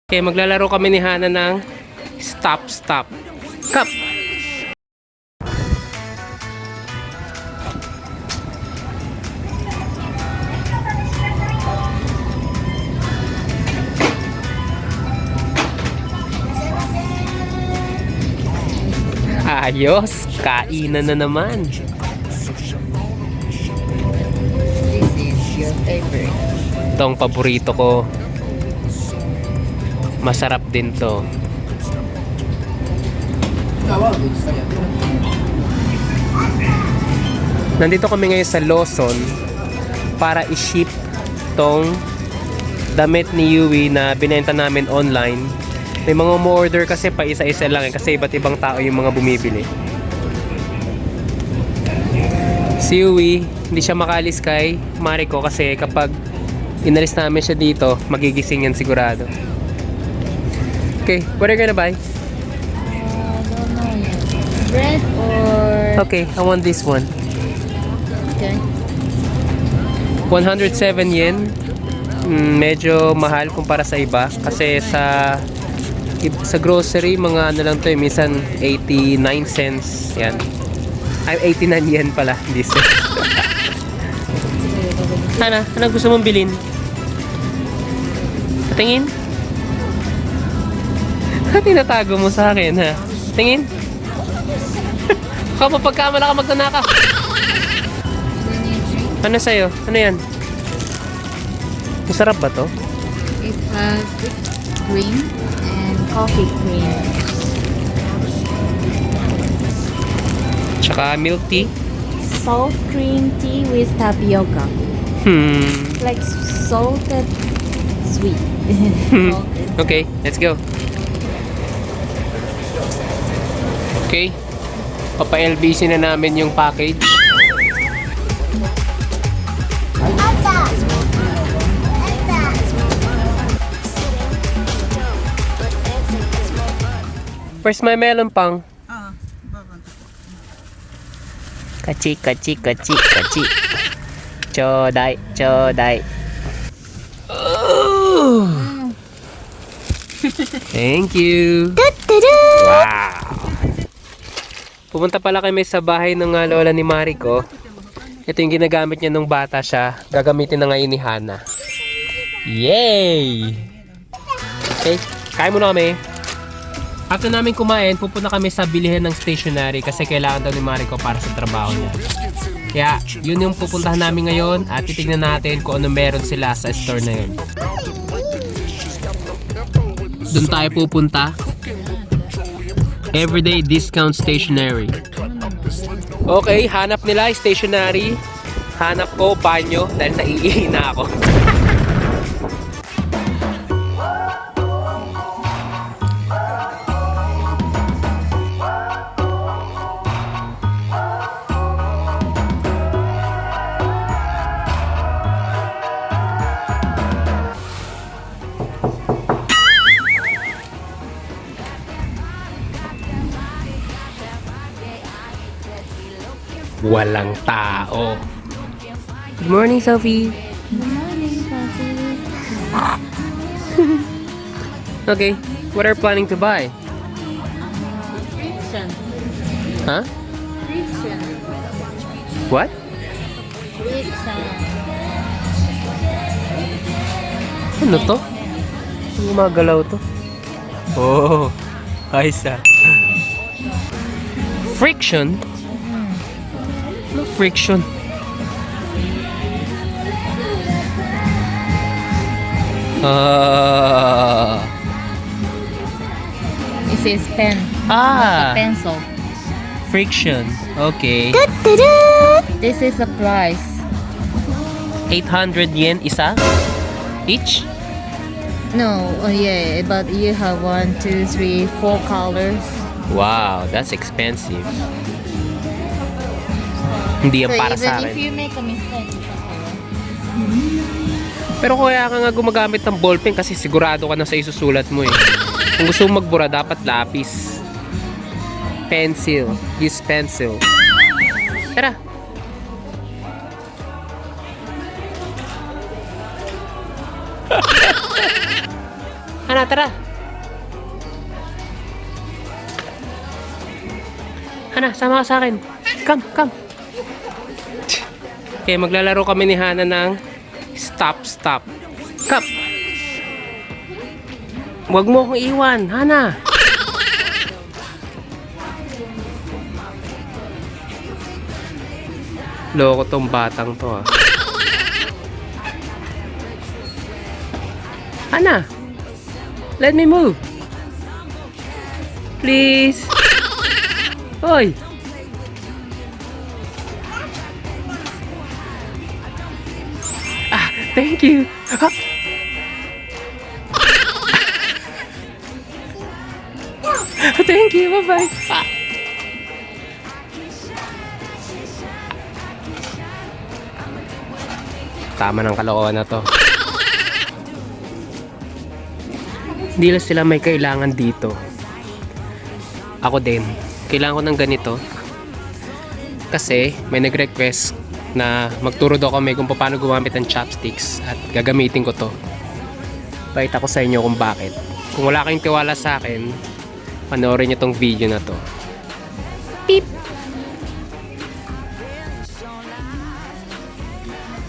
Okay, maglalaro kami ni Hana ng Stop Stop Cup. Ayos, kainan na naman. This is your favorite. Itong paborito ko. Masarap din to. Nandito kami ngayon sa Lawson para i-ship tong damit ni Yui na binenta namin online. May mga mo-order kasi pa isa-isa lang kasi iba't ibang tao yung mga bumibili. Si Yui, hindi siya makalis kay Mariko kasi kapag inalis namin siya dito, magigising yan sigurado. Okay, what are you gonna buy? Don't know yet. Bread or... Okay, I want this one. Okay. 107 yen. Medyo mahal kumpara sa iba kasi sa grocery mga ano lang to minsan 89 cents yan. Ay 89 yen pala this. Hana, ano gusto mong bilhin? Tingin? Tinatago mo sa akin ha. Tingin? Kapag pagkamala ka magnanaka. Ano sa'yo? Ano yan? Masarap ba to? It has whipped cream and coffee cream. Tsaka milk tea. Salt cream tea with tapioca. Like salted sweet. Salted. Okay, let's go. Okay. Papa-LBC na namin yung package. First may melon pang. Kachi, kachi, kachi, kachi. Chodai, chodai. Oh. Thank you. Wow. Pumunta pala kami sa bahay ng lola ni Mariko. Ito yung ginagamit niya nung bata siya. Gagamitin na ngayon ni Hana. Yay! Okay, kain muna kami. After namin kumain, pupunta kami sa bilihan ng stationery kasi kailangan daw ni Mariko para sa trabaho niya. Kaya, yun yung pupuntahan namin ngayon at titignan natin kung ano meron sila sa store na yun. Doon tayo pupunta. Everyday discount stationery. Okay, hanap nila stationery. Hanap ko banyo dahil naiihi na ako. Walang tao. Good morning, Sophie. Good morning, coffee. Okay, what are you planning to buy? Friction. Huh? Friction. What? Friction. Ano to? Gumagalaw to. Oh, ayos ah. Friction? Ano friction? This is pen. Ah, Pencil. friction. Okay. This is the price. 800 yen isa? Each? No, oh yeah, but you have 1, 2, 3, 4 colors. Wow, that's expensive. Hindi yan So para even sa if akin. you make a mistake, it's okay. Pero kaya ka nga gumagamit ng ballpen kasi sigurado ka na sa isusulat mo eh. Kung gusto mong magbura, dapat lapis. Pencil. Use pencil. Tara. Hana, tara! Hana, sama ka sa akin. Come, come. Okay, maglalaro kami ni Hana ng stop, stop. Come. Huwag mo akong iwan, Hana. Loko tong batang to, ah. Hana, let me move. Please. Hoy. Ah, thank you. Ah. Thank you. Bye-bye. Ah. Tama ng kalokohan na to. Hindi lang sila may kailangan dito. Ako din. Kailangan ko ng ganito. Kasi may nag-request na magturo daw kami kung paano gumamit ng chopsticks at gagamitin ko to. Pakita ko sa inyo kung bakit. Kung wala kayong tiwala sa akin, panoorin nyo tong video na to. Beep!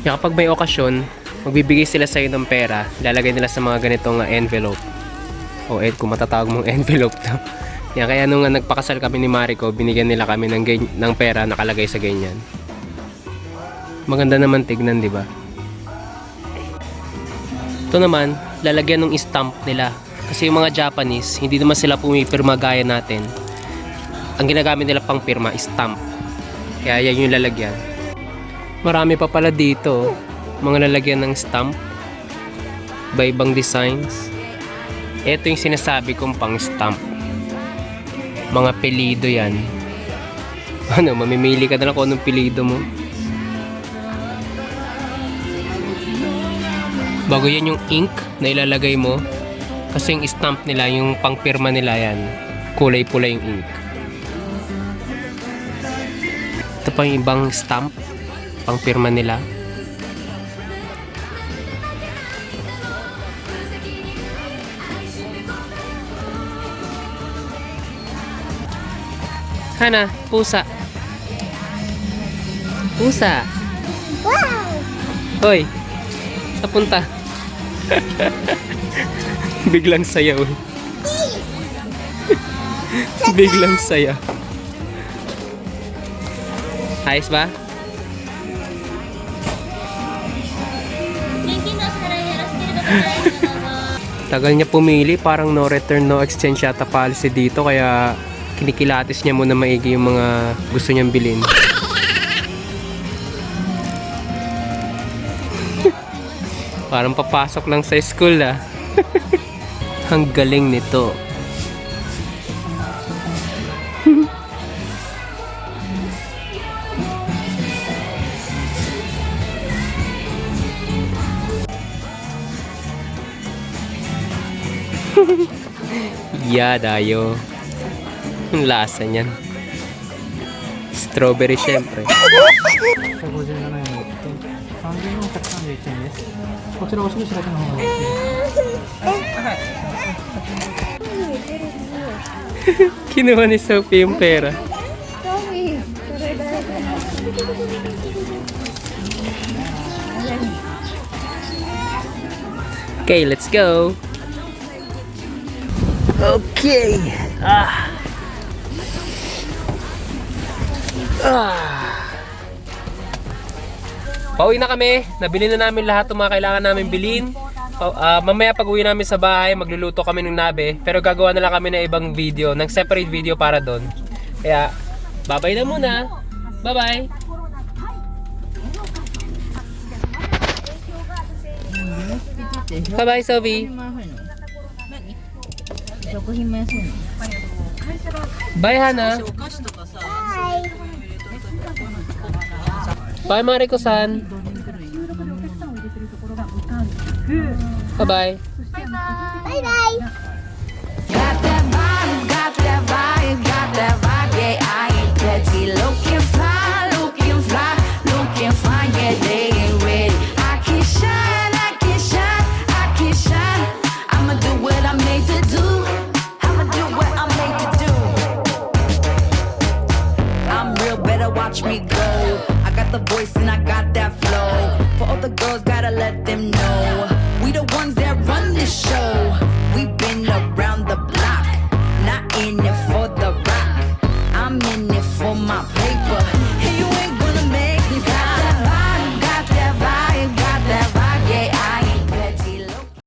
Kaya kapag may okasyon, magbibigay sila sa iyo ng pera, lalagay nila sa mga ganitong envelope. O kung matatawag mong envelope to. Yan, kaya nung nagpakasal kami ni Mariko, binigyan nila kami ng pera nakalagay sa ganyan. Maganda naman tignan, di ba? Ito naman, lalagyan ng stamp nila. Kasi yung mga Japanese, hindi naman sila pumipirma gaya natin. Ang ginagamit nila pang pirma, stamp. Kaya yan yung lalagyan. Marami pa pala dito. Mga lalagyan ng stamp. Iba-ibang designs. Ito yung sinasabi kong pang stamp. Mga pelido yan. Ano, mamimili ka na lang kung anong pelido mo. Bago yan yung ink na ilalagay mo. Kasi yung stamp nila, yung pang pirma nila yan. Kulay-pula yung ink. Ito pa yung ibang stamp. Pang pirma nila. Hana, pusa. Pusa. Wow! Hoy, napunta. Biglang saya. Biglang saya. Ayos ba? Tagal niya pumili, parang no return no exchange yata policy dito, kaya kinikilatis niya muna maigi yung mga gusto niyang bilhin. Parang papasok lang sa school, ah. Ang galing nito. Yadayo. Ang lasa niyan. Strawberry syempre. 157円です。こちらお食事だけの方がいいです。 Kinuha ni Sophie yung pera. Okay, let's go. Okay. Pauwi na kami. Nabili na namin lahat ng mga kailangan namin bilhin. Mamaya pag uwi namin sa bahay, magluluto kami ng nabe. Pero gagawa na lang kami ng ibang video, ng separate video para doon. Kaya, bye-bye na muna. Bye-bye. Bye-bye, Sophie. Bye, Hana. Bye, Mariko-san. Bye-bye. Bye-bye! Got that vibe, got that vibe, got that vibe, yeah, I ain't petty. Looking fly, looking fly, looking fine, yeah, they ain't ready. I can shine, I can shine, I can shine. I'ma do what the girls, gotta let them know we the ones that run this show.